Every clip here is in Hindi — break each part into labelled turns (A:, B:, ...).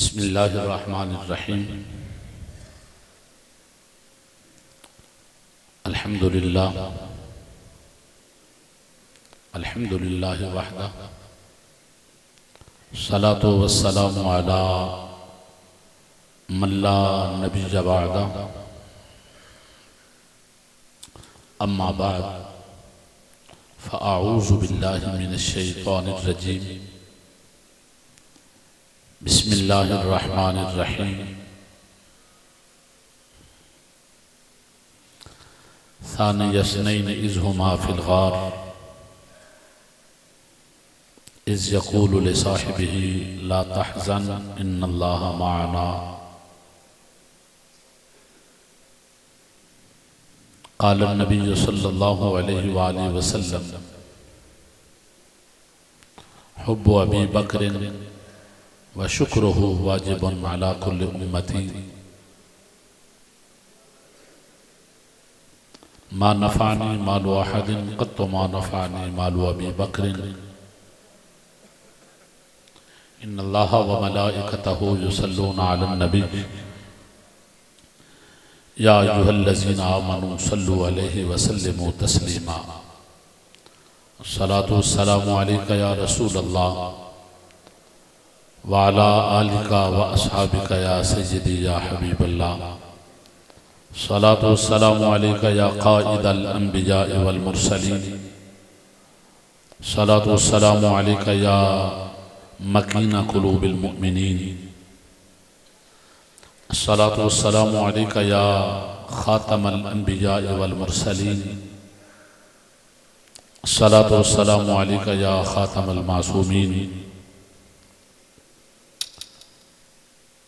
A: बिस्मिल्लाहिर्रहमानिर्रहीम। अल्हम्दुलिल्लाह अल्हम्दुलिल्लाहि वहदह सलातो वस्सलामु अला मन ला नबिय्य बअदह अम्मा बाद फ़अऊज़ु बिल्लाहि मिनश शैतानिर रजीम। बिस्मिल्लाहिर्रहमानिर्रहीम। सानिय स्नैनि इज़ हुमा फ़िल गार इज़ यक़ूलु लिसाहिबिही ला तहज़न इन्नल्लाहा मअना। क़ाल नबी सल्लल्लाहु अलैहि वसल्लम हुब्बु अबी बकर व शुक्रुहु वाजिबुन अला कुल्लि उम्मती मा नफ़अनी मालु अहदिन क़त्तु मा नफ़अनी मालु अबी बकर इन्नल्लाहा व मलाइकतहु युसल्लूना अलन नबी या अय्युहल्लज़ीना आमनू सल्लु अलैहि व सल्लिमू तस्लीमा। अस्सलातु वस्सलामु अलैका या रसूलल्लाह व अला आलिका व अस्हाबिका या सय्यदी या हबीबल्लाह। अस्सलातु वस्सलामु अलैका या क़ाइदल अंबिया वल मुरसलीन। अस्सलातु वस्सलामु अलैका या मकीन कुलूबिल मुमिनीन। अस्सलातु वस्सलामु अलैका या ख़ातमल अंबिया वल मुरसलीन। अस्सलातु वस्सलामु अलैका या ख़ातमल मासूमीन।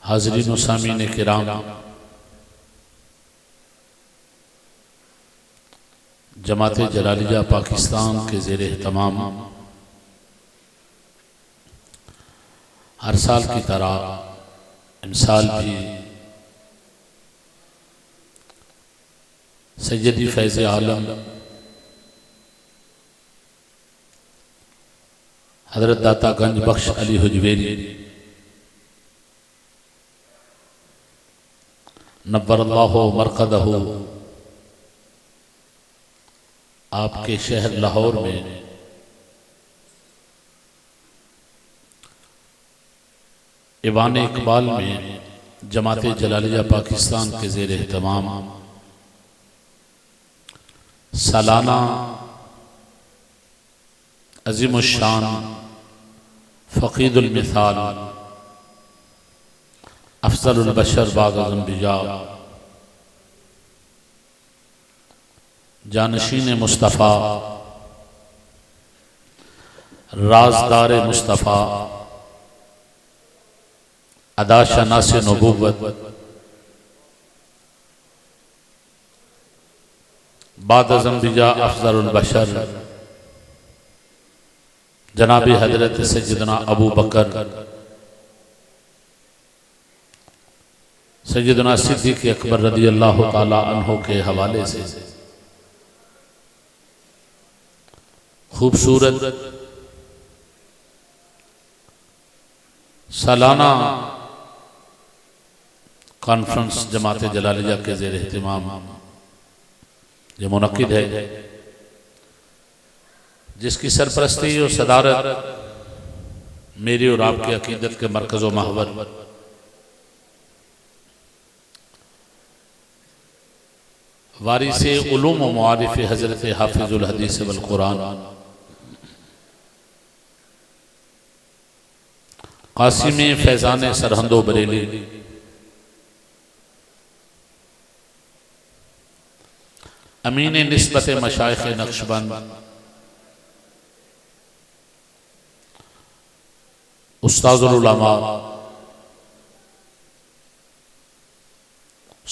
A: हाज़रीन व सामीन किराम, जमात जलालिया पाकिस्तान के ज़ेर एहतमाम हर साल की तरह इस साल भी सैयदी फैज़ आलम हज़रत दाता गंज बख्श अली हुजवेरी नव्वरल्लाहु मरक़दहु आपके शहर लाहौर में ईवान इकबाल में जमात जलालिया पाकिस्तान के ज़ेर एहतमाम सालाना अज़ीमुश्शान फ़क़ीदुल मिसाल अफ़ज़लुल बशर बाग़ल अंबिया जानशीन मुस्तफ़ा राज़दार मुस्तफ़ा अदा शनास नबूवत बाद अंबिया अफ़ज़लुल बशर जनाब हज़रत सैयदना अबू बकर सैयदना सिद्दीक़ अकबर रज़ी अल्लाह ताला अन्हु के हवाले से खूबसूरत सालाना कॉन्फ्रेंस जमात जलालिया के ज़ेर एहतमाम जो मुनक़िद है, जिसकी सरपरस्ती और सदारत मेरी और आपकी अकीदत के मरकज़ व महवर वारिसे उलूम व मुआरिफ हज़रत हाफिज़ुल हदीस वल कुरान क़ासिम फैज़ान सरहंदो बरेली अमीन निस्बत मशाइख़ नक्शबंद उस्ताज़ुल उलमा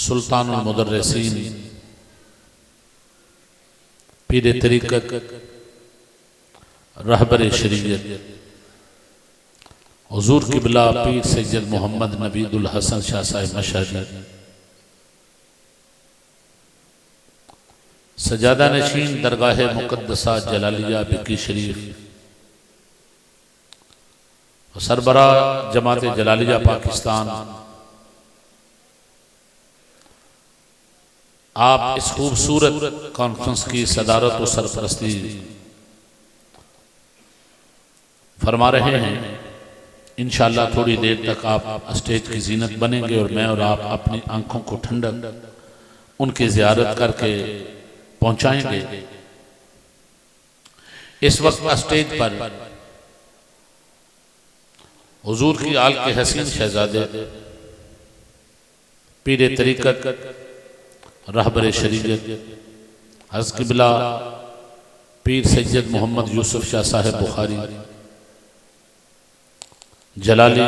A: सुल्तानुल मुदर्रिसीन पीर तरीक़त रहबर शरीयत हुज़ूर क़िबला पीर सैयद मोहम्मद नबीदुल हसन शाह साहिब मशहदी सजादा नशीन दरगाह मुक़द्दसा जलालिया बिकी शरीफ सरबरा जमात जलालिया पाकिस्तान, आप इस खूबसूरत कॉन्फ्रेंस की सदारत और सरपरस्ती फरमा रहे हैं। इंशाअल्लाह थोड़ी देर तक आप स्टेज की जीनत बनेंगे और मैं और आप अपनी आंखों को ठंडक उनकी ज़ियारत करके पहुंचाएंगे। इस वक्त स्टेज पर हुजूर की आल के हसीन शहजादे, पीर तरीक़त, रहबर शरीयत, हज़रत क़िबला पीर सैयद मोहम्मद यूसुफ शाह साहिब बुखारी जलाली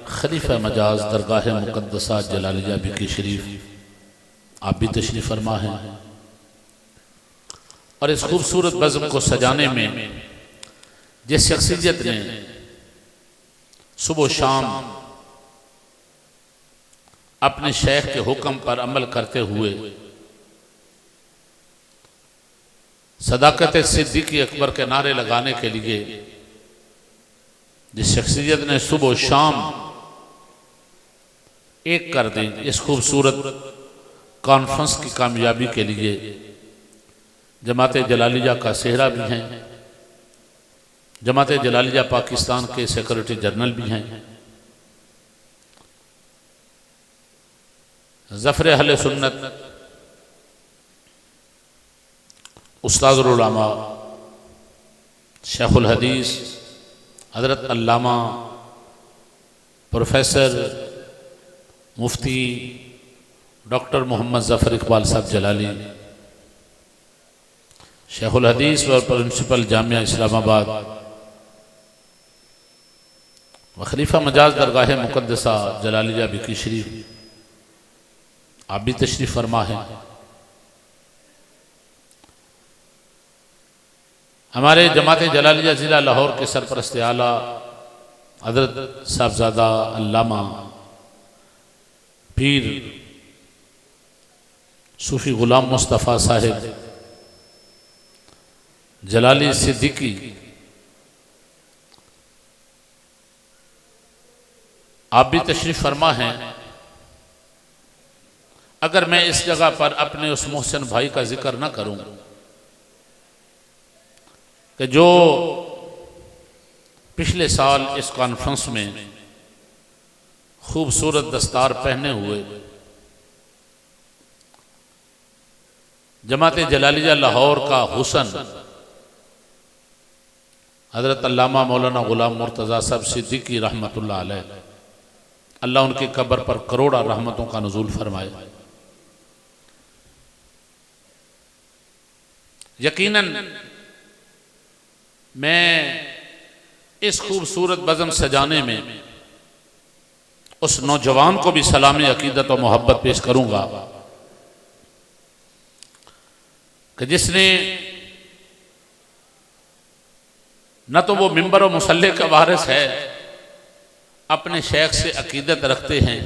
A: खलीफा मजाज दरगाह मुक़द्दसा जलालिया बिकी शरीफ, आप भी तशरीफ़ फरमा हैं। और इस खूबसूरत बज़्म को सजाने में जिस शख्सियत ने सुबह शाम अपने शेख के हुक्म पर अमल करते हुए सदाकत सिद्दीक़ी अकबर के नारे लगाने के लिए, जिस शख्सियत ने सुबह शाम एक कर दी इस खूबसूरत कॉन्फ्रेंस की कामयाबी के लिए, जमात जलालिया का सेहरा भी हैं, जमात जलालिया पाकिस्तान के सेक्रेटरी जनरल भी हैं, ज़फ़र अहले सुन्नत उस्तादुल उलमा शेखुल हदीस हज़रत अल्लामा प्रोफेसर मुफ्ती डॉक्टर मोहम्मद ज़फ़र इकबाल साहब जलाली, शेखुल हदीस व प्रिंसिपल जामिया इस्लामाबाद व खलीफा मजाज दरगाह मुक़द्दसा जलालिया बिकी शरीफ, आप भी तशरीफ़ फरमा है। हमारे जमात जलालिया ज़िला लाहौर के सरपरस्त आला हज़रत साहबज़ादा अल्लामा पीर सूफ़ी ग़ुलाम मुस्तफ़ा साहिब जलाली सिद्दीकी, आप भी तशरीफ़ फरमा हैं। अगर मैं इस जगह पर अपने उस मोहसिन भाई का जिक्र न करूं कि जो पिछले साल इस कॉन्फ्रेंस में खूबसूरत दस्तार पहने हुए जमात जलालिया लाहौर का हुसन हज़रत अल्लामा मौलाना ग़ुलाम मुर्तज़ा साहब सिद्दीकी रहमतुल्लाह अलैह, अल्लाह उनकी कब्र पर करोड़ा रहमतों का नुज़ूल फरमाए। यकीनन मैं इस खूबसूरत बज़म सजाने में उस नौजवान को भी सलामी अकीदत और मोहब्बत पेश करूंगा कि जिसने न तो वो मिंबर और मुसल्ले का वारिस है, अपने शेख से अकीदत रखते हैं।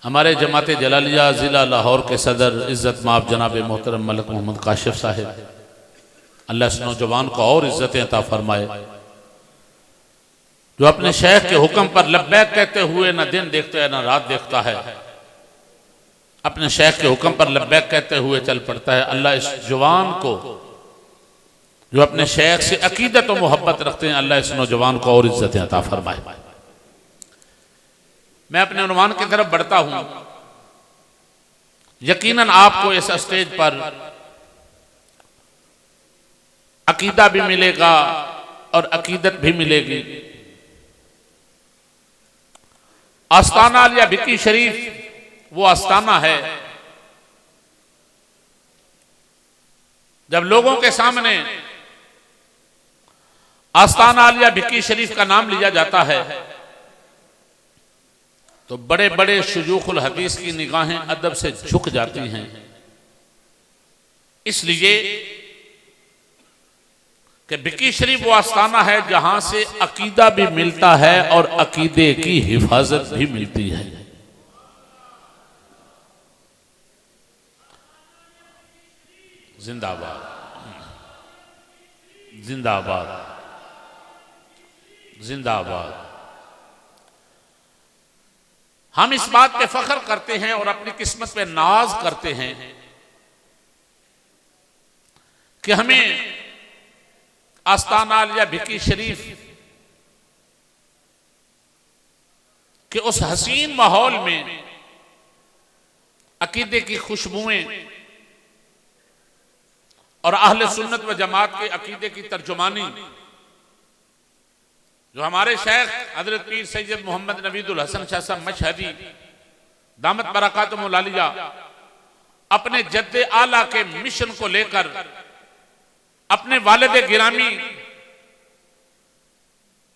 A: हमारे जमात जलालिया ज़िला लाहौर के सदर इज़्ज़त माफ़ जनाब मोहतरम मलिक मोहम्मद काशिफ साहिब, अल्लाह इस नौजवान को और इज़्ज़तें अता फरमाए, जो अपने शेख के हुक्म पर लब्बैक कहते हुए न दिन देखता है न रात देखता है, अपने शेख के हुक्म पर लब्बैक कहते हुए चल पड़ता है। अल्लाह इस जवान को जो अपने शेख से अकीदत और मोहब्बत रखते हैं, अल्लाह इस नौजवान को और इज़्ज़तें अता फरमाए। मैं अपने उन्वान की तरफ बढ़ता हूं। यकीनन आपको इस स्टेज पर अकीदा भी मिलेगा और अकीदत भी मिलेगी। आस्ताना या बिकी शरीफ वो आस्ताना है जब लोगों के सामने आस्ताना आलिया बिकी शरीफ का नाम लिया जाता है तो बड़े बड़े शुजूखुल हदीस की निगाहें अदब से झुक जाती हैं, इसलिए कि बिकी शरीफ वो आस्ताना है जहां से अकीदा भी मिलता है और अकीदे की हिफाजत भी मिलती है। जिंदाबाद जिंदाबाद जिंदाबाद। हम इस बात पे फख्र करते हैं और अपनी किस्मत पे नाज करते हैं कि हमें आस्ताना या भिकी शरीफ के उस हसीन माहौल में अकीदे की खुशबुएं और अहले सुन्नत व जमात के अकीदे की तर्जुमानी जो हमारे शेख हजरत पीर सैयद मोहम्मद नवीदुल हसन शाह साहब मशहदी दामत बरकातुहुल आलिया अपने जद्दे आला के मिशन को लेकर अपने वालिद गिरामी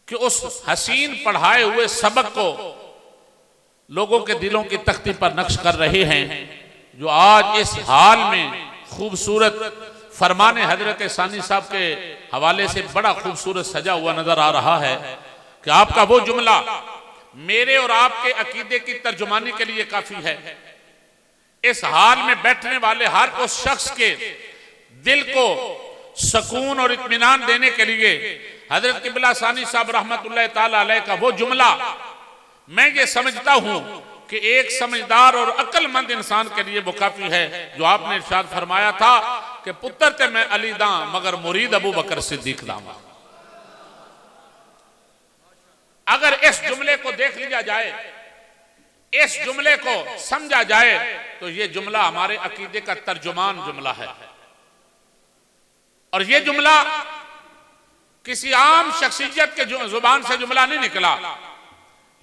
A: कि उस हसीन पढ़ाए हुए सबक को लोगों के दिलों की तख्ती पर नक्श कर रहे हैं, जो आज इस हाल में खूबसूरत फरमाने हजरत सानी साहब के हवाले से बड़ा खूबसूरत सजा हुआ नजर आ रहा है कि आपका वो जुमला मेरे और आपके अकीदे की तर्जुमानी के लिए काफी है। इस हाल में बैठने वाले हर उस शख्स के दिल को सुकून और इत्मीनान देने के लिए हजरत किबला सानी साहब रहमतुल्लाह ताला अलैह का वो जुमला मैं ये समझता हूं कि एक समझदार और अक्लमंद इंसान के लिए वो काफी है, जो आपने इरशाद फरमाया था कि पुत्र ते मैं अली दा मगर मुरीद अबू बकर सिद्दीक दामा। अगर इस जुमले को देख लिया जाए, इस जुमले को समझा जाए, तो ये जुमला हमारे अकीदे का तर्जुमान जुमला है। और ये जुमला किसी आम शख्सियत के जुबान से जुमला नहीं निकला,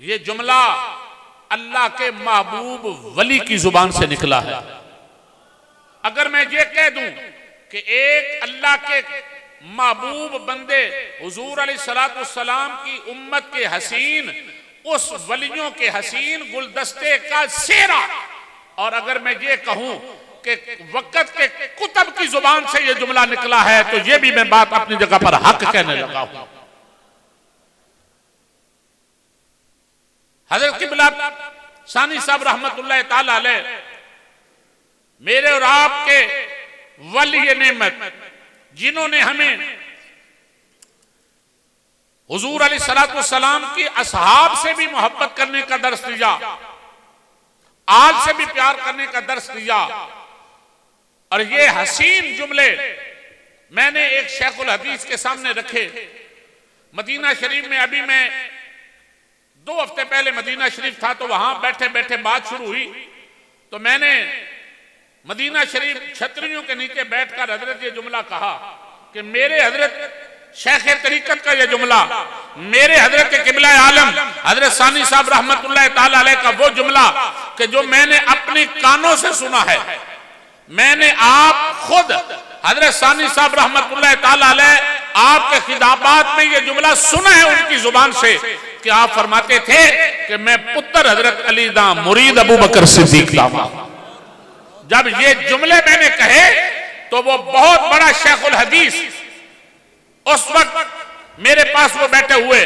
A: ये जुमला अल्लाह के महबूब वली की जुबान से निकला है। अगर मैं ये कह दूं कि एक अल्लाह के महबूब बंदे हुजूर अलैहिस्सलातु वस्सलाम की उम्मत के हसीन, उस वलियों के हसीन गुलदस्ते का सेहरा, और अगर मैं ये कहूं कि वक्त के कुतब की जुबान से ये जुमला निकला है, तो ये भी मैं बात अपनी जगह पर हक कहने लगा हूं। हजरत किबला सानी साहब रहमतुल्लाह ताला अलैह मेरे और आपके वली नेमत, जिन्होंने हमें हुजूर अलैहिस्सलातु वस्सलाम की असहाब से भी मोहब्बत करने का दर्स दिया, आल से भी प्यार करने का दर्स दिया। और ये हसीन जुमले मैंने एक शेखुल हदीस के सामने रखे। मदीना शरीफ में अभी मैं 2 हफ्ते पहले मदीना शरीफ था, तो वहां बैठे बैठे बात शुरू हुई, तो मैंने मदीना शरीफ छतरियों के नीचे बैठकर हजरत ये जुमला कहा कि मेरे हजरत शेख तरीकत का ये जुमला, मेरे हजरत के किबला आलम हजरत सानी साहब रहमतुल्लाह ताला अलैह का वो जुमला कि जो मैंने अपने कानों से सुना है, मैंने आप खुद हजरत सानी साहब रहमतुल्लाह ताला अलैह आपके खिताबात में ये जुमला सुना है उनकी जुबान से कि आप फरमाते थे कि मैं पुत्र हजरत अली दा मुरीद अबू बकर सिद्दीक दामा। जब ये जुमले मैंने कहे तो वो बहुत बड़ा शेखुल हदीस, उस वक्त मेरे पास वो बैठे हुए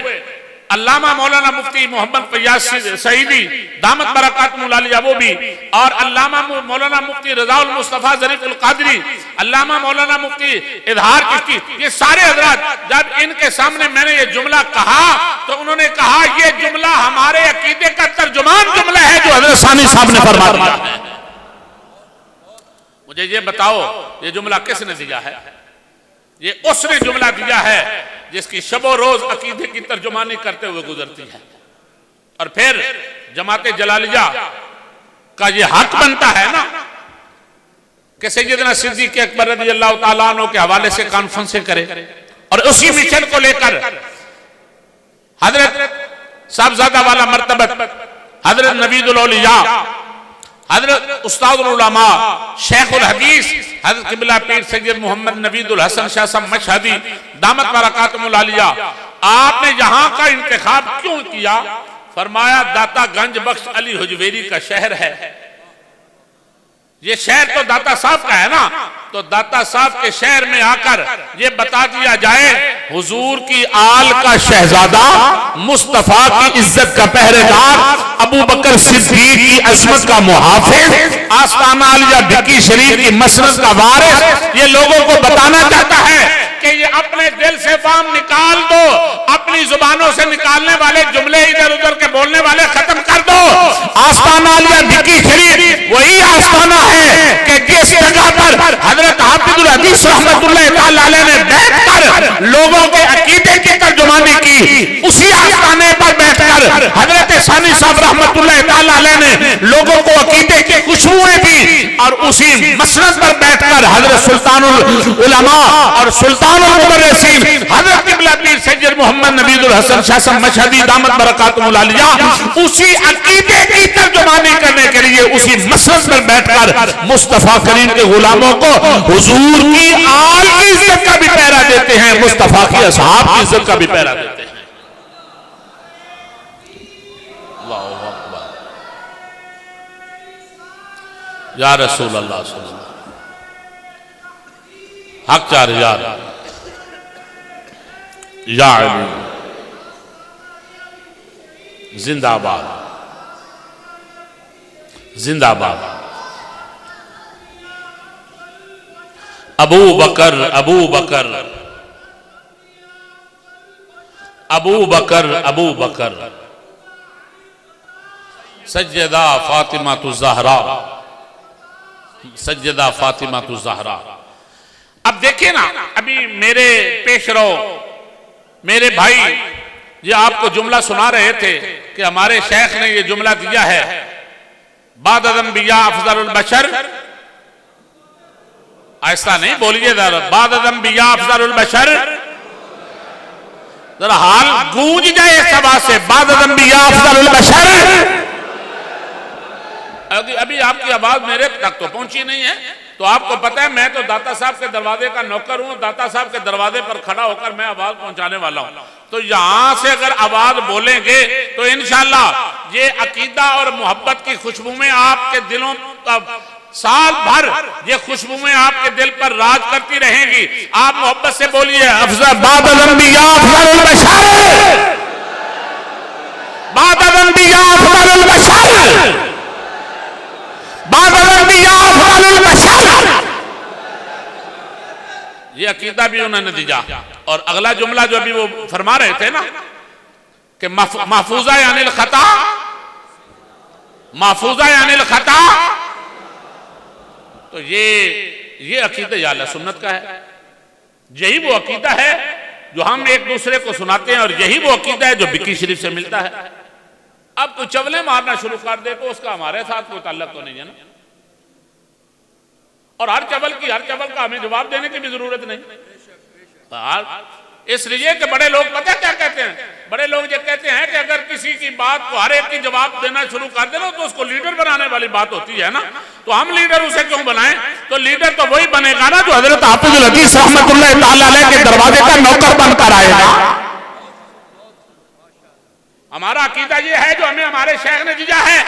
A: अल्लामा मौलाना मुफ्ती मोहम्मद फैयाज सईदी दामत बरकातुहुल आलिया वो भी, और अल्लामा मौलाना मुफ्ती रज़ाउल मुस्तफा ज़रीफ़ुल क़ादरी, अल्लामा मौलाना मुफ्ती इज़हार चिश्ती, ये सारे हज़रात जब इनके सामने मैंने ये जुमला कहा तो उन्होंने कहा ये जुमला हमारे अकीदे का तर्जुमान जुमला है जो हज़रत सानी साहब ने फरमा दिया है। मुझे ये बताओ ये जुमला किसने दिया है? ये उसने जुमला दिया है जिसकी शबो रोज अकीदे की तर्जुमानी करते हुए गुजरती है। और फिर जमाते जलालिया का ये हक बनता है ना कि सैयदना सिद्दीक़ अकबर रज़ियल्लाहु ताला अन्हु के हवाले से कॉन्फ्रेंसें करे, और उसी मिशन को लेकर हजरत साहबजादा वाला मर्तबत हजरत नवीदुल औलिया, हजरत उस्तादुल उलमा, शेखुल हदीस हजरत किबला पीर सैयद मोहम्मद नवीदुल हसन शाह साहब मशहदी दामत बरकातुहुल आलिया, आपने यहां का इंतखाब क्यों किया? फरमाया दाता गंज बख्श अली हुजवेरी का शहर है। ये शहर तो दाता साहब का है ना, तो दाता साहब के शहर में आकर ये बता दिया जाए हुजूर की आल का शहजादा, मुस्तफा की इज्जत का पहरेदार अबू बकर बकर सिद्दीक की अजमत का मुहाफिज, आस्ताना आलिया भिक्की शरीफ की मसनद का वारिस, ये लोगों को बताना चाहता है कि ये अपने दिल से फाम निकाल दो, अपनी जुबानों से निकालने वाले जुमले इधर उधर के बोलने वाले खत्म कर दो। आस्ताना आलिया भिक्की शरीफ वही आस्ताना है कि जिस जगह पर हजरत हाफिजुल हदीस रहमतुल्लाह तआला अलैह ने बैठकर लोगों के अकीदे की तर्जुमानी की, उसी आस्ताने पर बैठकर हजरत सानी साहब रहमतुल्लाह तआला अलैह ने लोगों को अकीदे की खुशबुएं दी, और उसी मसनद पर बैठकर हजरत सुल्तानुल उलमा और सुल्तानुल मुदर्रिसीन हजरत क़िबला पीर सैयद मोहम्मद नबीउल हसन शाह साहब मशहदी दामत बरकातुहुल आलिया उसी अकीदे की तर्जुमानी करने के लिए उसी मसनद पर बैठकर मुस्तफा करीम के गुलामों को हुजूर की आल की इज्जत का भी पहरा देते हैं, मुस्तफा की असहाब की इज्जत का भी पहरा देते हैं। अल्लाहु अकबर। या रसूल अल्लाह सल्लल्लाहु हक चार यार या अली जिंदाबाद जिंदाबाद। अबू बकर अबू बकर अबू बकर अबू बकर सज्जदा फातिमा तु ज़हरा सज्जदा फातिमा तु ज़हरा। अब देखिए ना, अभी मेरे पेशरो मेरे भाई ये आपको जुमला सुना रहे थे कि हमारे शेख ने ये जुमला दिया है, बादल अंबिया अफजलुल बशर। ऐसा नहीं बोलिए जरा, बादल अंबिया अफजलुल बशर, जरा हाल गूंज जाए सभा से, बादल अंबिया अफजलुल बशर। अभी आपकी आवाज मेरे तक तो पहुंची नहीं है, तो आपको पता है मैं तो दाता साहब के दरवाजे का नौकर हूं, दाता साहब के दरवाजे पर खड़ा होकर मैं आवाज पहुंचाने वाला हूं। तो यहां से अगर आवाज बोलेंगे तो इंशाअल्लाह ये अकीदा और मोहब्बत की खुशबुएं आपके दिलों साल भर ये खुशबुएं आपके दिल पर राज करती रहेंगी। आप मोहब्बत से बोलिए, अफजल बादल अंबिया अफजलुल बशर, बादल अंबिया अफजलुल बशर, बादल अंबिया अफजलुल बशर। ये अकीदा भी उन्होंने दिया। और अगला जुमला जो अभी वो फरमा रहे थे ना कि महफूजा यानिल खता, महफूजा यानिल खता, तो ये अकीदा या अहले सुन्नत का है। यही वो अकीदा है जो हम एक दूसरे को सुनाते हैं, और यही वो अकीदा है जो भिक्की शरीफ से मिलता है। अब कोई चवले मारना शुरू कर दे तो उसका हमारे साथ कोई ताल्लुक तो नहीं है ना, और हर चवल का हमें जवाब देने की भी जरूरत नहीं। इसलिए कि बड़े लोग पता क्या कहते हैं, बड़े लोग ये कहते हैं कि अगर किसी की बात को हर एक की जवाब देना शुरू कर देना तो उसको लीडर बनाने वाली बात होती है ना, तो हम लीडर उसे क्यों बनाएं? तो लीडर तो वही बनेगा ना जो हजरत हाफिजुल हदीस रहमतुल्लाह तआला अलैह के दरवाजे का नौकर बनकर आएगा। हमारा अकीदा ये है जो हमें हमारे शेख ने दिया है,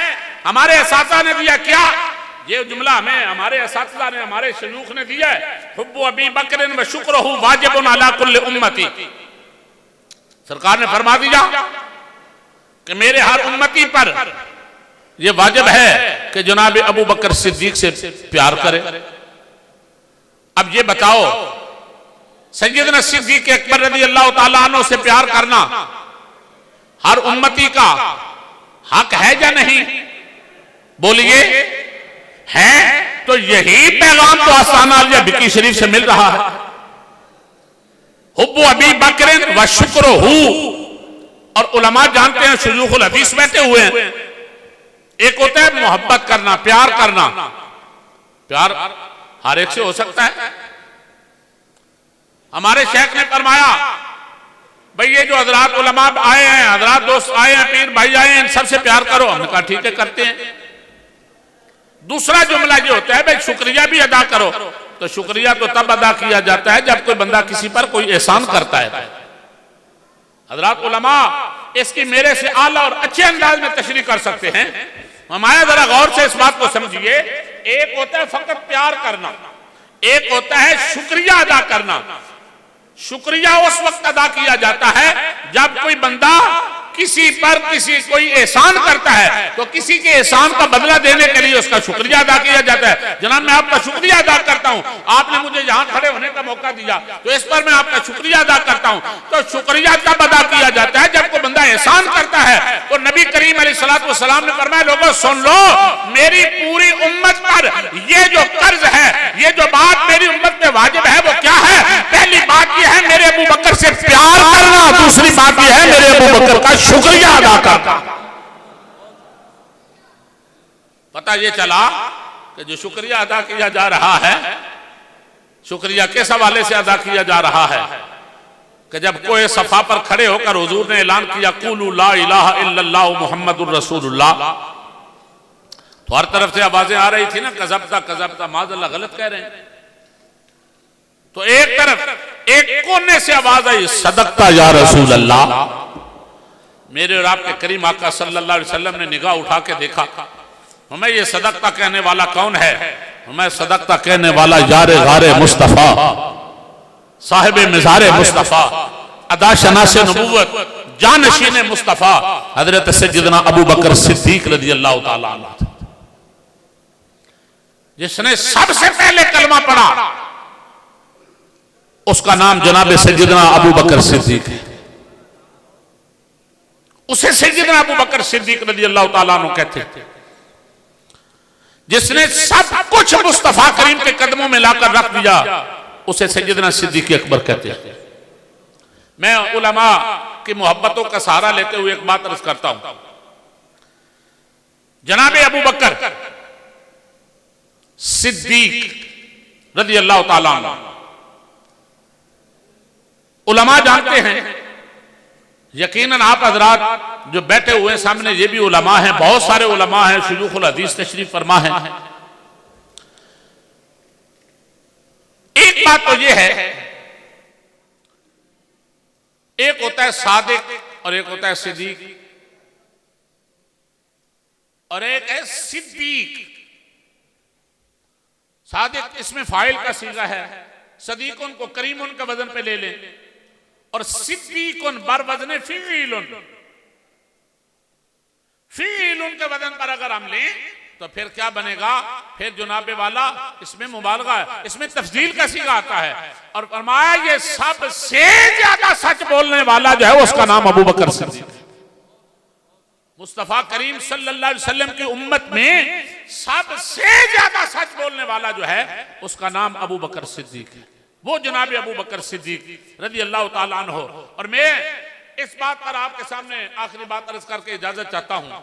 A: हमारे असातिज़ा ने दिया। क्या ये जुमला हमें हमारे असातिज़ा ने, हमारे शयूख ने दिया है, हुब्बु अबी बकर व शुक्रुहु वाजिबुन अला कुल्li उम्मती। सरकार ने फरमा दिया कि मेरे हर उम्मती पर यह वाजिब है कि जनाब अबू बकर सिद्दीक से प्यार करे। अब ये बताओ, सैयदना सिद्दीक अकबर रज़ी अल्लाह तआला अन्हु से प्यार करना हर उम्मती का हक है या नहीं? बोलिए, है। तो यही पैगाम तो आस्ताना आलिया भिक्की शरीफ से मिल रहा है। हुब्बु अबी बकर व शुक्रुहु, और उलमा जानते हैं, शुयूखुल हदीस बैठे हुए हैं, एक होता है मोहब्बत करना, प्यार करना। प्यार हर एक से हो सकता है। हमारे शेख ने फरमाया, भाई ये जो हजरात उलमा आए हैं, हजरात दोस्त आए हैं, पीर भाई आए हैं, इन सबसे प्यार करो। हमने कहा ठीक है, करते हैं। दूसरा जुमला ये होता है, भाई शुक्रिया भी अदा करो। तो शुक्रिया तो तब अदा किया जाता है जब कोई बंदा किसी पर कोई एहसान करता है। हजरात उलमा इसकी मेरे से आला और अच्छे अंदाज में तशरीह कर सकते हैं। हमारा जरा गौर से इस बात को समझिए, एक होता है फकत प्यार करना, एक होता है शुक्रिया अदा करना। शुक्रिया उस वक्त अदा किया जाता है जब कोई बंदा किसी पर कोई एहसान करता है, तो किसी के एहसान का बदला देने के लिए उसका शुक्रिया अदा किया जाता है। जनाब मैं आपका शुक्रिया अदा करता हूं, आपने मुझे यहाँ खड़े होने का मौका दिया तो इस पर मैं आपका शुक्रिया अदा करता हूं। तो शुक्रिया तब अदा किया जाता है जब कोई बंदा एहसान करता है। तो नबी करीम अलैहिस्सलातु वस्सलाम ने फरमाया, लोगों सुन लो, मेरी पूरी उम्मत पर ये जो कर्ज है, ये जो बात मेरी उम्मत पे वाजिब है वो क्या है? पहली बात ये है मेरे अबू बकर से प्यार करना, दूसरी बात ये है मेरे अबू बकर का शुक्रिया अदा करना। पता ये चला कि जो शुक्रिया अदा किया जा रहा है, शुक्रिया किस हवाले से अदा किया जा रहा है कि जब कोई सफा पर खड़े होकर हुजूर ने ऐलान किया कुलू ला इलाहा इल्लल्लाह मुहम्मदुर रसूलुल्लाह, तो हर तरफ से आवाजें आ रही थी ना, कज़बता माज़अल्लाह, गलत कह रहे हैं। तो एक तरफ एक कोने से आवाज आई, सदकता या रसूल अल्लाह। मेरे और आपके करीम आका सल्लल्लाहु अलैहि वसल्लम ने निगाह उठा के देखा, हमें ये सदकता कहने वाला कौन है? हमें सदकता कहने वाला यारे गारे मुस्तफा, साहिब मिज़ारे मुस्तफा, अदा शनासे नबुव्वत, जानशीने मुस्तफा हजरत सैयदना अबू बकर सिद्दीक रज़ियल्लाहु ताला अन्हु, जिसने सबसे पहले कलमा पढ़ा उसका नाम जनाब सैयदना अबू बकर सिद्दीक है। उसे सैयदना अबू बकर सिद्दीक रज़ियल्लाहु ताला अन्हु कहते थे, जिसने सब कुछ मुस्तफा करीम के कदमों में लाकर रख दिया, उसे सैयदना सिद्दीक अकबर कहते हैं। मैं उलमा की मोहब्बतों का सहारा लेते हुए एक बात अर्ज करता हूं। जनाब अबू बकर सिद्दीक रज़ियल्लाहु ताला अन्हु, उलमा जानते हैं, यकीनन आप हजरात जो बैठे हुए सामने ये भी उलमा हैं, बहुत सारे उलमा हैं, शुयूखुल हदीस तशरीफ फरमा है। एक बात तो ये है, एक होता है सादिक और एक होता है सिद्दीक और एक है सिद्दीक। सादिक इसमें फाइल का सीगा है, सदीकुन को करीमुन का वजन पे ले लें और सिद्दीकुन बर वजन फीलुन, फीलुन के वजन पर अगर हम लें तो फिर क्या बनेगा? फिर जुनाबे वाला इसमें मुबालगा है, इसमें तफजील का सीगा आता है। और फरमाया ये सबसे ज्यादा सच बोलने वाला जो है उसका नाम अबू बकर सिद्दीक। मुस्तफा करीम सल्लल्लाहु अलैहि वसल्लम की उम्मत में सबसे ज्यादा सच बोलने वाला जो है उसका नाम अबू बकर सिद्दीक है, वो जनाब अबू बकर सिद्दीक रज़ियल्लाहु ताला अन्हु। और मैं इस बात पर आपके सामने आखिरी बात अर्ज करके इजाजत चाहता हूं।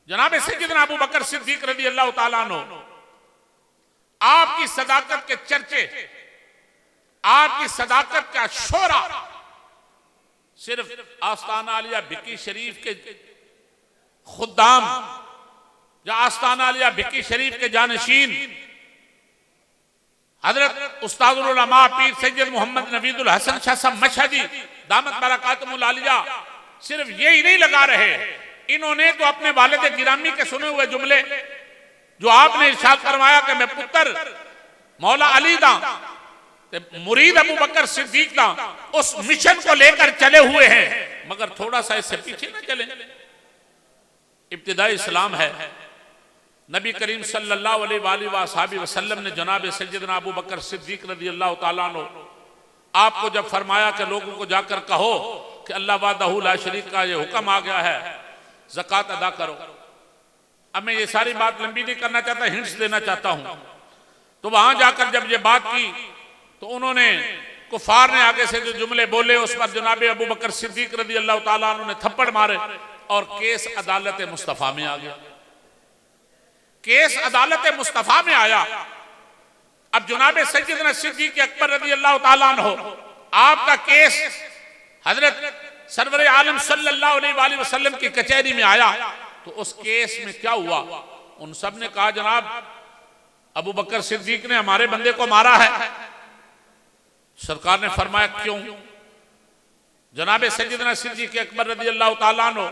A: जनाब सैयदना अबू बकर सिद्दीक रज़ियल्लाहु ताला अन्हु, आपकी सदाकत के चर्चे, आपकी सदाकत का शोरा सिर्फ आस्ताना आलिया भिक्की शरीफ के खुद्दाम या आस्ताना आलिया भिक्की शरीफ के जानशीन हजरत उस्तादुल उलमा पीर सैयद मोहम्मद नवीदुल हसन शाह साहब मशहदी दामत बरकातुहुल आलिया सिर्फ यही नहीं लगा रहे, इन्होंने तो अपने वालिद गिरामी के सुने हुए जुमले जो आपने इरशाद फरमाया कि मैं पुत्र मौला अली दा मुरीद अबू बकर सिद्दीक दा, उस मिशन को लेकर चले हुए हैं, मगर थोड़ा सा इससे पीछे न चले। इब्तिदाई इस्लाम है, नबी करीम सल्लल्लाहु अलैहि वसल्लम ने जनाब सैयदना अबू बकर सिद्दीक रज़ियल्लाहु ताला अन्हु आपको जब फरमाया कि लोगों को जाकर कहो कि अल्लाह वहदहू ला शरीक का ये हुक्म आ गया है, ज़कात अदा करो। अब मैं ये सारी बात लंबी नहीं करना चाहता, हिंट्स देना चाहता हूं। तो वहां जाकर जब ये बात की तो उन्होंने कुफार ने आगे से जो जुमले बोले उस पर जनाब अबू बकर सिद्दीक रज़ियल्लाहु ताला अन्हु ने थप्पड़ मारे और केस अदालत मुस्तफा में आ गया। केस अदालत मुस्तफा में आया। अब जनाब सैयदना सिद्दीक अकबर रज़ियल्लाहु ताला अन्हु आपका केस हजरत सरवर आलम सल्लल्लाहु अलैहि वसल्लम की कचहरी में आया। तो उस केस में क्या हुआ? उन सब ने कहा जनाब अबू बकर सिद्दीक ने हमारे बंदे को मारा है। सरकार ने फरमाया क्यों? जनाब सैयदना सिद्दीक अकबर रज़ियल्लाहु ताला अन्हु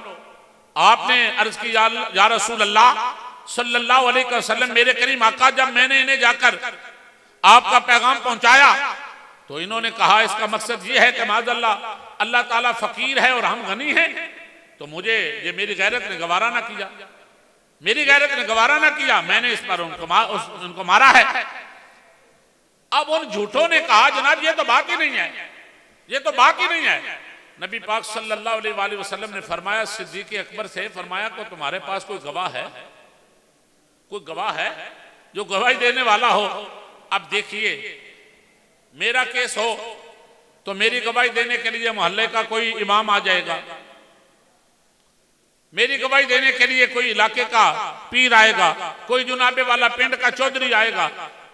A: आपने अर्ज की या रसूल अल्लाह सल्लल्लाहु अलैहि वसल्लम, मेरे करीम आका, जब मैंने इन्हें जाकर आपका पैगाम पहुंचाया तो इन्होंने कहा इसका मकसद ये है कि माज़अल्लाह अल्लाह ताला फकीर है और हम गनी हैं। तो मुझे ये मेरी गैरत ने गवारा ना किया, मेरी गैरत ने गवारा ना किया, मैंने इस पर उनको मारा है। अब उन झूठों ने कहा जनाब ये तो बात ही नहीं है, ये तो बात ही नहीं है। नबी पाक सल्लल्लाहु अलैहि वसल्लम ने फरमाया सिद्दीक़ अकबर से, फरमाया को तुम्हारे पास कोई गवाह है, कोई गवाह है जो गवाही देने वाला हो? अब देखिए मेरा केस हो तो मेरी गवाही देने के लिए मोहल्ले का कोई इमाम आ जाएगा, मेरी गवाही देने के लिए कोई इलाके का पीर आएगा, कोई जुनाबे वाला पिंड का चौधरी आएगा,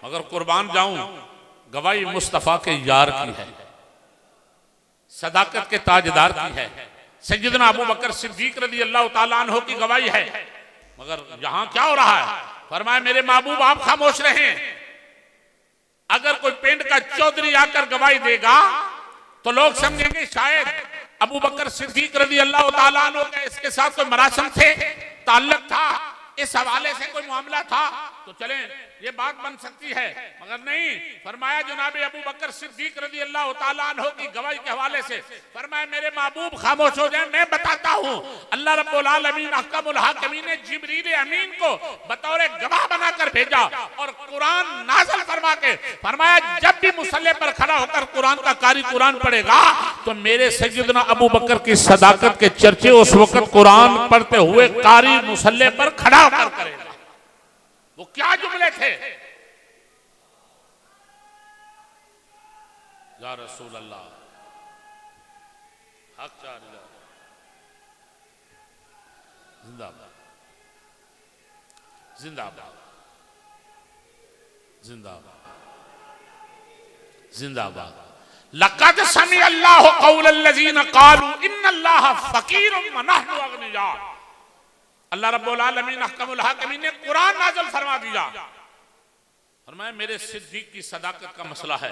A: मगर कुर्बान जाऊं गवाही मुस्तफा के यार की है, सदाकत के ताजदार की है, सैयदना अबू बकर सिद्दीक रज़ी अल्लाह तआला अन्हु की गवाही है। मगर यहां क्या हो रहा है? फरमाया मेरे महबूब आप खामोश रहें, अगर कोई पिंड का चौधरी आकर गवाही देगा तो लोग समझेंगे शायद अबू बकर सिद्दीक रज़ी अल्लाह तआला अन्हु के इसके साथ कोई मरासम थे, ताल्लुक था, इस हवाले से कोई मामला था, तो चलें ये बात बन सकती है। मगर नहीं, फरमाया जनाबे अबू बकर सिद्दीक रज़ी अल्लाह तआला अन्हु की गवाही के हवाले से फरमाया मेरे महबूब खामोश हो जाए, मैं बताता हूं। अल्लाह रब्बुल आलमीन अहकमुल हाकिमीन ने जिब्रील अमीन को बतौर गवाह बनाकर भेजा और कुरान नाज़िल फरमा के फरमाया जब भी मुसल्ले पर खड़ा होकर कुरान का कारी कुरान पढ़ेगा तो मेरे सैयदना अबू बकर की सदाकत के चर्चे उस वक्त कुरान पढ़ते हुए कारी मुसल्ले पर खड़ा होकर करेगा। वो क्या जुमले थे? या रसूल अल्लाह हक चारिला जिंदाबाद जिंदाबाद जिंदाबाद जिंदाबाद। लक़द समी अल्लाहु क़ौलल लज़ीना क़ालू इन्नल्लाह फ़क़ीरुम व नहनु अग़निया। अल्लाह रब्बुल आलमीन अहकमुल हाकिमीन ने कुरान नाज़िल फरमा दिया, फरमाया मेरे सिद्दीक की सदाकत का मसला है,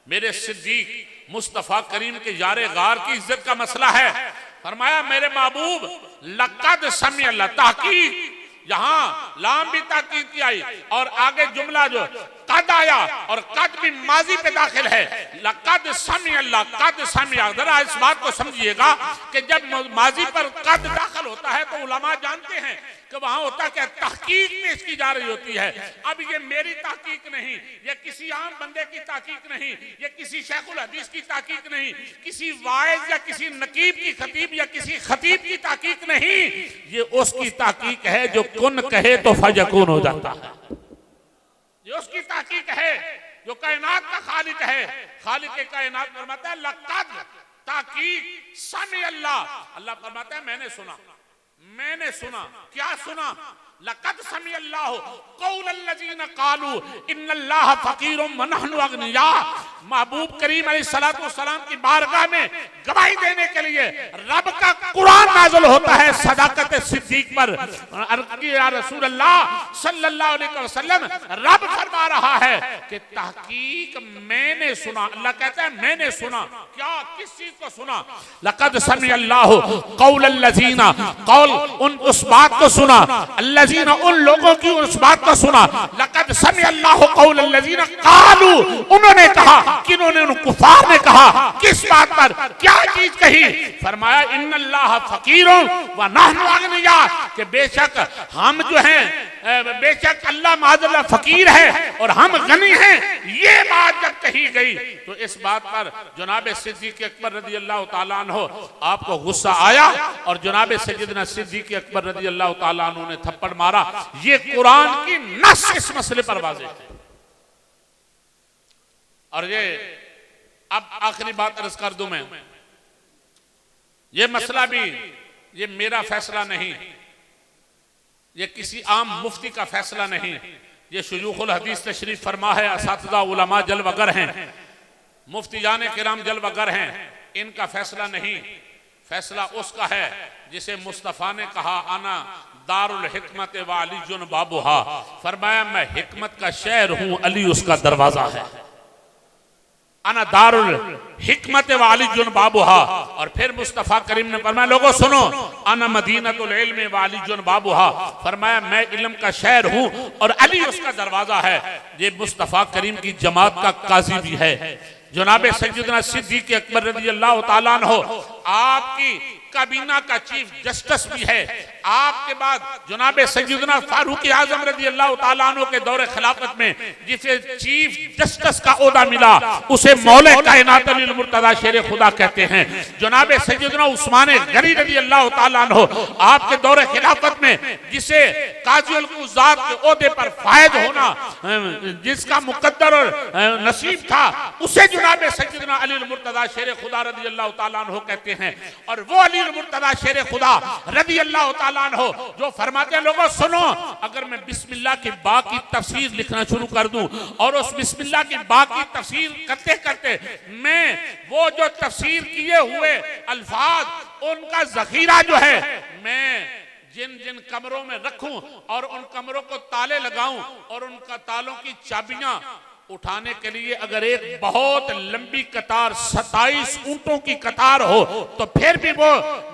A: मेरे सिद्दीक मुस्तफ़ा करीम के यारे गार की इज्जत का मसला है। फरमाया मेरे महबूब लक़द समी अल्लाह, ताकीद यहां लाम भी ताकीद की आई और आगे जुमला जो कद आया और कद भी माजी पे दाखिल है। लक़द समी अल्लाह, कद समी, जरा इस बात को समझिएगा कि जब माजी पर कद दाखिल होता है तो उलमा जानते हैं कि वहां होता क्या, तहकीक पेश की जा रही होती है। अब ये मेरी तहकीक नहीं, ये किसी आम बंदे की तहकीक नहीं, ये किसी शेखुल हदीस की तहकीक नहीं, किसी वाइज या किसी नकीब की खतीब या किसी खतीब की तहकीक नहीं, ये उसकी तहकीक है जो कुन कहे तो फयकून हो जाता है। ये उसकी तहकीक है जो कायनात का खालिक है, खालिक के कायनात फरमाता है लक़द ताकीद समी अल्लाह, अल्लाह फरमाता है मैंने सुना, मैंने सुना। क्या सुना? लक़द समी अल्लाहु क़ौलल लज़ीना क़ालू इन्नल्लाह फ़क़ीरुम व नहनु अग़निया। महबूब करीम अलैहिस्सलातु वस्सलाम की बारगाह में गवाही देने के लिए रब का कुरान नाज़िल होता है सदाकत सिद्दीक पर। या रसूल अल्लाह सल्लल्लाहु अलैहि वसल्लम, रब फरमा रहा है कि तहकीक मैंने सुना। अल्लाह कहता है मैंने सुना। क्या, किस चीज को सुना? लक़द समी अल्लाहु क़ौलल लज़ीना, कौल उन उस बात को सुना, अल्लज़ीना उन लोगों की उस बात को सुना। लक़द समी अल्लाहु क़ौलल लज़ीना क़ालू, उन्होंने कहा, किन्होंने? उन कुफार ने कहा। किस बात पर, क्या चीज कही? फरमाया इन्नल्लाह फ़क़ीरुन व नहनु अग़निया, कि बेशक हम जो हैं, बेशक अल्लाह माज़अल्लाह फकीर है और हम गनी हैं। ये बात जब कही गई तो इस बात पर जनाब सिद्दीक़ अकबर रज़ी अल्लाह तआला अन्हु आपको गुस्सा आया और जनाब सैयदना सिद्दीक़ अकबर रज़ी अल्लाह तआला अन्हु ने थप्पड़ मारा। ये कुरान की नस इस मसले पर वाज़ेह है। और ये अब आखिरी बात अर्ज कर दूं मैं, ये मसला भी ये मेरा फैसला नहीं, ये किसी आम मुफ्ती का फैसला नहीं, ये शुयूखुल हदीस तशरीफ फरमा है, असातिज़ा उलमा जलवगर हैं, मुफ्ती जाने किराम जलवगर हैं, इनका फैसला नहीं, फैसला उसका है जिसे मुस्तफ़ा ने कहा आना दारुल हिकमत व अलीजुन बाबुहा। फरमाया मैं हिकमत का शहर हूं, अली उसका दरवाजा है। अना दारुल हिकमत व अलीजुन बाबुहा। और फिर मुस्तफ़ा करीम ने फरमाया लोगों सुनो, अना मदीनतुल इल्म व अलीजुन बाबुहा। फरमाया मैं इल्म का शहर हूं और अली उसका दरवाजा है। ये मुस्तफ़ा करीम की जमात का काजी भी है। जनाब सैयदना सिद्दीक़ अकबर रज़ी अल्लाह तआला अन्हु आपकी
B: काबीना का चीफ जस्टिस भी है। आपके बाद जनाब सैयदना फारूक आजम रज़ी अल्लाह तआला अन्हु के दौरे खिलाफत में जिसे चीफ जस्टिस का ओहदा मिला उसे मौले कायनात अली मुर्तजा शेर खुदा कहते हैं। जनाब सैयदना उस्मान गनी रज़ी अल्लाह तआला अन्हु आपके दौरे खिलाफत में जिसे काजी अल कुज़ात के ओहदे पर फायद होना जिसका मुकद्दर और नसीब था उसे जनाब सैयदना अली मुर्तजा शेर खुदा रज़ी अल्लाह तआला अन्हु कहते हैं। और वो अली मुर्तजा शेर खुदा रज़ी अल्लाह तआला अन्हु जो फरमाते हैं लोगों सुनो, अगर मैं बिस्मिल्लाह की बा की तफसीर लिखना शुरू कर दूं और उस बिस्मिल्लाह की बा की तफसीर करते करते मैं वो जो तफसीर किए हुए अल्फाज उनका जखीरा जो है मैं जिन जिन कमरों में रखूं और उन कमरों को ताले लगाऊं और उनका तालों की चाबियां उठाने के लिए अगर एक बहुत लंबी कतार 27 ऊंटों की कतार हो तो फिर भी वो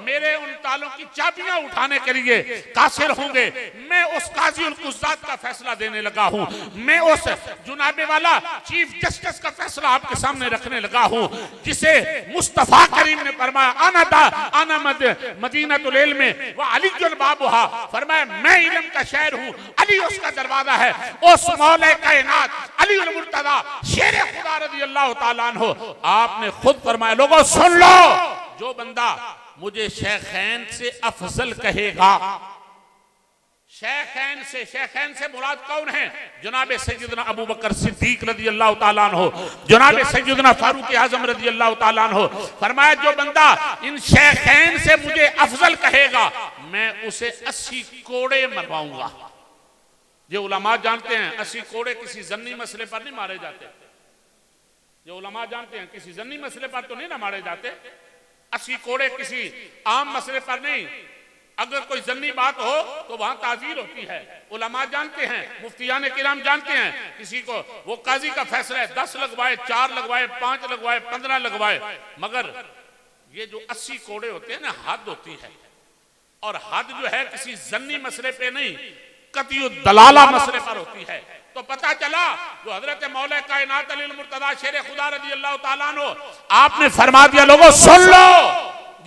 B: मेरे उन तालों की चाबियां उठाने के लिए कासिर होंगे। मैं उस काजी उल कुज़ात का फैसला देने लगा हूं, मैं उस जुनाबे वाला चीफ जस्टिस का फैसला आपके सामने रखने लगा हूं जिसे मुस्तफा करीम ने फरमाया आना मदीनतुल इल्म में व अलीजुल बाबुहा, फरमाया मैं इल्म का शहर हूं, अली उसका दरवाजा है। उस मौला कायनात अली मुर्तजा शेर खुदा रज़ी अल्लाह तआला अन्हु आपने खुद फरमाया लोगों सुन लो, जो बंदा मुझे शेखैन से अफजल कहेगा, शेखैन से मुराद कौन है? जनाब सैयदना अबू बकर सिद्दीक रज़ी अल्लाह तआला अन्हु, जनाब सैयदना फारूक आजम रज़ी अल्लाह तआला अन्हु, फरमाया जो बंदा इन शेखैन से मुझे अफजल कहेगा मैं उसे 80 कोड़े मरवाऊंगा। जो उलमा जानते हैं 80 कोड़े किसी जन्नी मसले पर नहीं मारे जाते, जो उलमा जानते हैं किसी जन्नी मसले पर तो नहीं ना मारे जाते, 80 कोड़े किसी आम मसले पर नहीं। अगर कोई जन्नी बात हो तो वहां ताजीर होती है। उलमा जानते हैं, मुफ्तियान किराम जानते हैं, किसी को वो काजी का फैसला है 10 लगवाए, 4 लगवाए, 5 लगवाए, 15 लगवाए, मगर ये जो 80 कोड़े होते हैं ना हद होती है। और हद जो है किसी जन्नी मसले पे नहीं कतियु दलाला मसले पर होती है। तो पता चला जो हजरत मौला कायनात अली मुर्तजा शेर खुदा रज़ी अल्लाह तआला अन्हु आपने फरमा दिया लोगों सुन लो,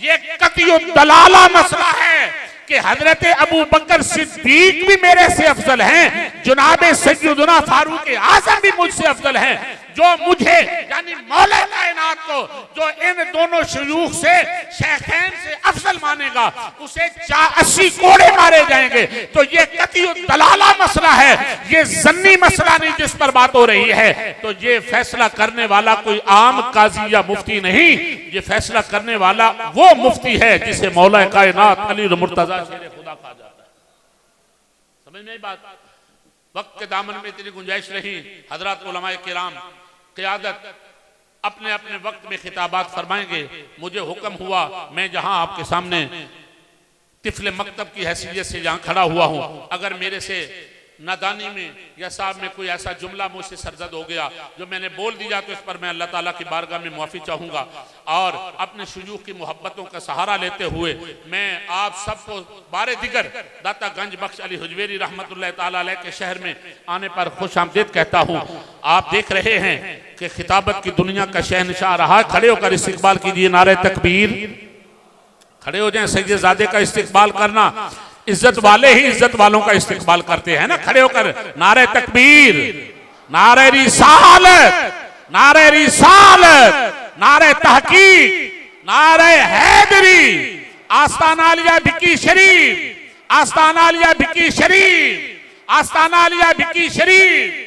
B: ये कतियु दलाला मसला है कि हजरत अबू बकर सिद्दीक भी मेरे से अफजल हैं, जनाब सैयदना फारूक आजम भी मुझसे अफजल हैं। जो मुझे यानी मौला कायनात को जो इन दोनों शयूख से शेखैन से अफजल मानेगा उसे 80 कोड़े मारे जाएंगे। तो ये कतियु दलाला मसला है, ये जन्नी मसला नहीं जिस पर बात हो रही है। तो ये फैसला करने वाला कोई आम काजी या मुफ्ती नहीं, ये फैसला करने वाला वो मुफ्ती है जिसे मौला कायनात अली मुर्तजा शेर खुदा कहा जाता है। समझ में आई बात? वक्त के दामन में इतनी गुंजाइश रही, हजरत उलमाए किराम क़ियादत अपने अपने वक्त में खिताबात फरमाएंगे। मुझे हुक्म हुआ मैं जहां आपके सामने तिफले मकतब की हैसियत से जहां खड़ा हुआ हूं, अगर मेरे से नादानी में या साहब में कोई ऐसा जुमला मुझसे सरजद हो गया जो मैंने बोल दिया तो इस पर मैं अल्लाह ताला की बारगाह में मुआफ़ी चाहूँगा। और अपने शुयूख की मोहब्बतों का सहारा लेते हुए मैं आप सबको बारे दिगर दाता गंज बख्श अली हुजवेरी रहमतुल्लाह ताला अलैह के शहर में आने पर खुश आमदीद कहता हूँ। आप देख रहे हैं कि खिताबत की दुनिया का शहनशाह रहा। खड़े होकर इस्तिकबाल कीजिए, नारे तकबीर। खड़े हो जाएं, सैयदजादे का इस्तिकबाल करना, इज्जत वाले ही इज्जत वालों का इस्तिकबाल करते हैं ना। खड़े होकर नारे तकबीर, नारे रिसालत, नारे रिसालत, नारे तहकीक, नारे हैदरी, आस्ताना लिया भिक्की शरीफ, आस्ताना लिया भिक्की शरीफ, आस्ताना लिया भिक्की शरीफ।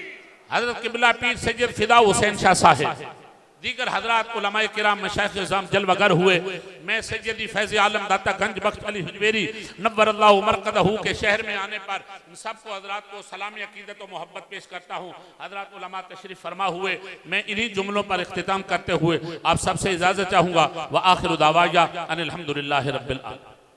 B: हजरत किबला पीर सैयद फिदा हुसैन शाह साहिब दीगर हजरात उलमाए किराम मशाइख इज़ाम जलवगर हुए। मैं सैयदी फैज़ आलम दाता गंज बख्श अली हुजवेरी नव्वरल्लाहु मरकदहू के शहर में आने पर सबको हजरात को सलामी अकीदत और मोहब्बत पेश करता हूँ। हजरात उलमा तशरीफ फरमा हुए, मैं इन्हीं जुमलों पर इख्तिताम करते हुए आप सबसे इजाज़त चाहूँगा। व आखिर दावाया अनिल हम्दुलिल्लाहि रब्बिल आलमीन।